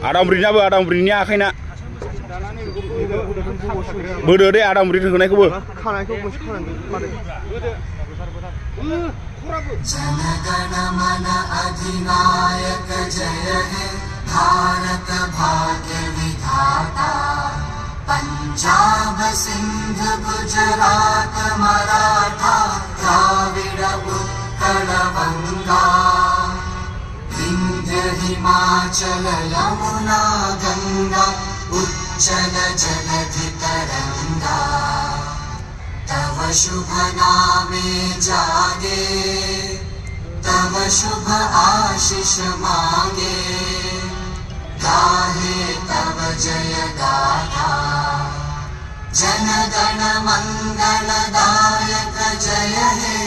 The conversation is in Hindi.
Adam berinya akhirnya bodoh deh Adam beri kena kubu. जनगण मन अधिनायक जय हे भारत भाग्य विधाता पंजाब सिंध गुजरात मराठा द्राविड़ उत्कल बंगा विंध्य हिमाचल यमुना गंगा उज्जल जलधि तरंगा तव शुभ नामे जागे तव शुभ आशीष मांगे गाहे तव जय गाथा जन गण मंगलदायक जय हे